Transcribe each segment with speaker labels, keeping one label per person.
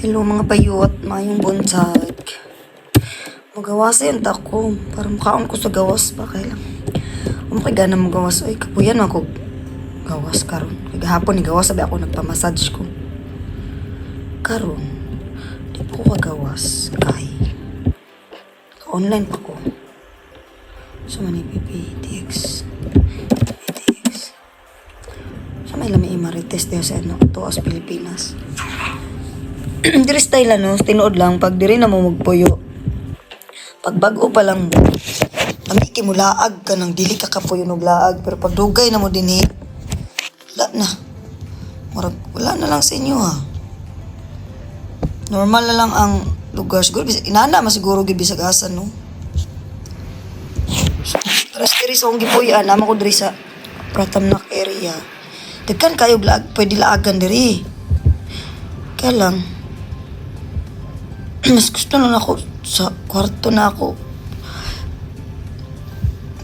Speaker 1: Hello mga bayot, mayong buntag. Magawasin ta ko. Para mukhaon ko sa gawas ba kay lang. Kay gana mo gawas. Ay, kapuyan ako. Gawas karon. Kagahapon ni gawas sabi ako nagpa-massage ko. Karon, di po ko kagawas. Kay online pa ko. So mani PPTX. So may lami i-marites diyo sa ano, Tuas, Pilipinas. Diri style ano, tinuod lang pag diri na mo magpuyo. Pag bago pa lang mo, kami kimulaag ka ng dili ka kapuyo og laag, pero pag dugay na mo dinhi, wala na. Murag wala na lang sa inyo ha. Normal na lang ang lugar siguro, inana masiguro gid bisag asa no. Pero diri sa akong gipuy-an, naman ko diri sa Pratamnak area. Daghan kayo laag, pwede laagan diri. Kaya lang, mas gusto na ako sa kwarto na ako.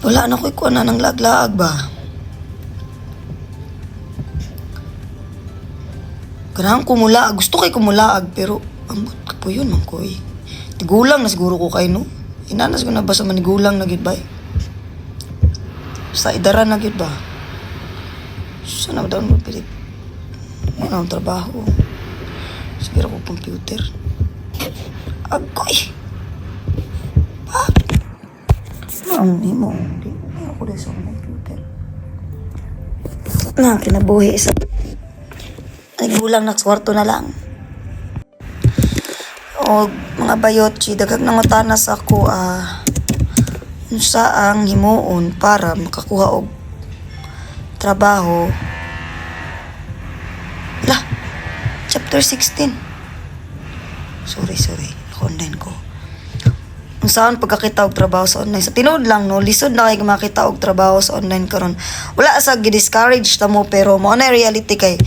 Speaker 1: Wala na ko ikuha na ng laag-laag ba? Ganahan kumulaag. Gusto kay kumulaag pero ambot ka po yun man ko eh. Tigulang na siguro ko kay no. Inanas ko na ba sa manigulang na gid ba? Sa idara na gid ba? Sana daw mo pilit. Ano ang trabaho? Siguro ko computer. Agoy! Pak! Ang imo. Hindi ako dahil sa computer. Na, kinabuhi sa... Ay, gulang na kwarto na lang. O, mga bayotchi, dagag nang matanas ako, saang himuon para makakuha og trabaho. Lah! Chapter 16. Sorry. Online ko. Ang saan pagkakita og trabaho sa online. Sa tinuod lang, no? Lisod na kayo makita og trabaho sa online karon. Wala sa gi-discourage ta mo, pero mo na reality kay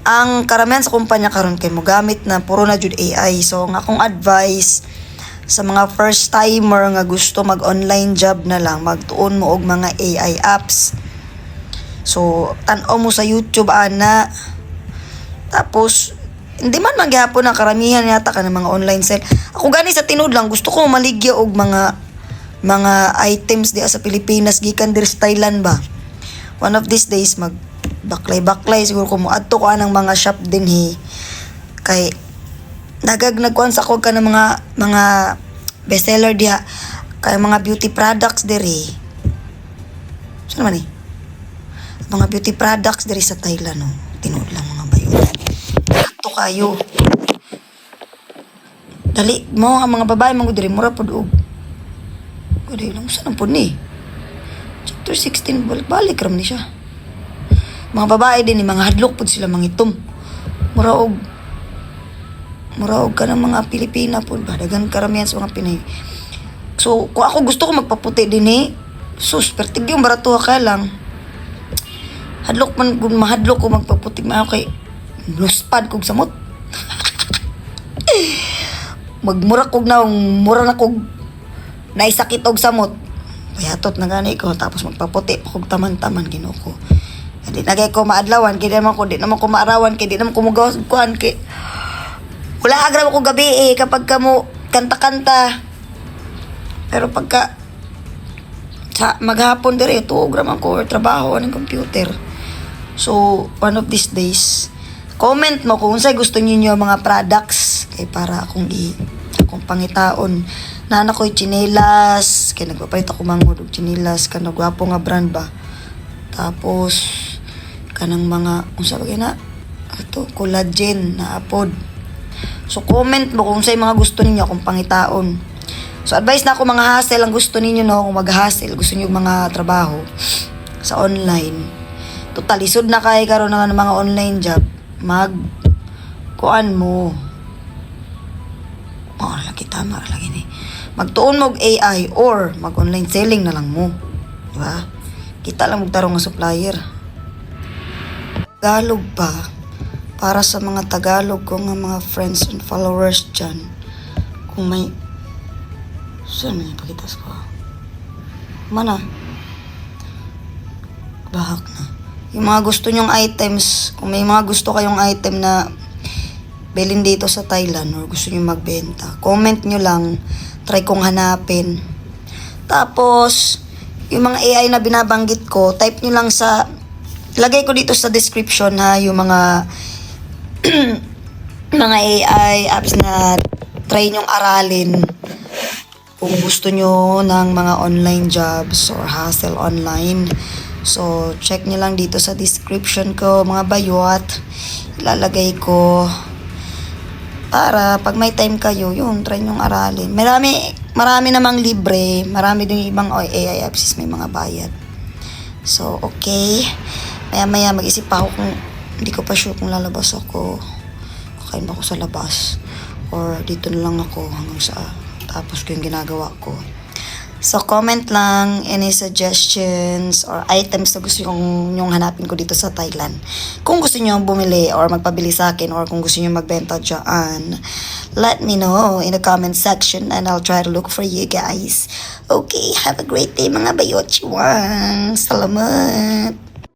Speaker 1: ang karamihan sa kumpanya karon kay mo gamit na puro na jud AI. So, ang akong advice sa mga first timer nga gusto mag-online job na lang, magtuon mo og mga AI apps. So, tan-aw mo sa YouTube ana. Tapos hindi man magyapon ang karamihan yata ka ng mga online sale. Ako gani sa tinud lang gusto ko maligya og mga items di sa Pilipinas gikan dir sa Thailand ba. One of these days mag baklay siguro ko mo adto ko anang mga shop dinhi kay nagkuan sa ko ka ng mga bestseller diha kay mga beauty products diri. Saan man mga beauty products diri sa Thailand no. Tinud lang mga bayon. Ato kayo. Dali mo ang mga babae mga diri mura pud og. Dili lang saan pud ni. Chapter 16 balik ram ni siya. Mga babae din ni mga hadlok pud sila mangitom. Mura og ka ng mga Pilipina pud ba daghan karamihan sa mga Pinay. So kung ako gusto ko magpaputi dinhi, sus pertigyong barato ka lang. Hadlok man kung mahadlok ko magpaputi maayo kay luspad kog samot. Magmura kog na mura na kog naisakit og samot. Payatot na gani ko tapos magpaputi kog taman-taman Ginoo ko. Hindi na kay ko maadlawan kay di naman ko maarawan kay di naman ko magawas kuan kay wala agra ko gabi kapag kamo kanta-kanta. Pero pagka sa maghapon dire tuog ra man ko trabaho ng computer. So one of these days comment mo kung unsay gusto niyo mga products kay para akong pangitaon. Nana ko'y chinelas, kay nagpapalit ako mangod og chinelas kanang gwapo nga brand ba. Tapos kanang mga unsa ba na ato collagen na apod. So comment mo kung unsay mga gusto ninyo akong pangitaon. So advice na ako mga hustle ang gusto ninyo no kung mag-hustle, gusto niyo mga trabaho sa online. Total isod na kay karon ng mga online job. Kuan mo lagi tama lagi ni magtuon mo og AI or mag online selling na lang mo, di ba? Kita lang magtarong nga supplier. Tagalog pa para sa mga Tagalog ko nga mga friends and followers dyan, kung may saan may pakitas ko mana bahak na yung mga gusto nyong items, kung may mga gusto kayong item na bilhin dito sa Thailand or gusto nyo magbenta, comment nyo lang, try kong hanapin. Tapos, yung mga AI na binabanggit ko, type nyo lang lagay ko dito sa description ha, yung mga mga AI apps na try nyong aralin kung gusto nyo ng mga online jobs or hustle online. So, check nyo lang dito sa description ko, mga bayot. Ilalagay ko para pag may time kayo, yun, try nyong aralin. Marami namang libre. Marami din ibang AI apps, may mga bayad. So, okay. Maya-maya mag-isip pa ako kung hindi ko pa sure kung lalabas ako. Kakain ba ako sa labas? Or dito na lang ako hanggang sa tapos ko yung ginagawa ko. So, comment lang any suggestions or items na gusto yung hanapin ko dito sa Thailand. Kung gusto nyo bumili or magpabili sa akin or kung gusto nyo magbenta dyan, let me know in the comment section and I'll try to look for you guys. Okay, have a great day mga bayochiwang. Salamat!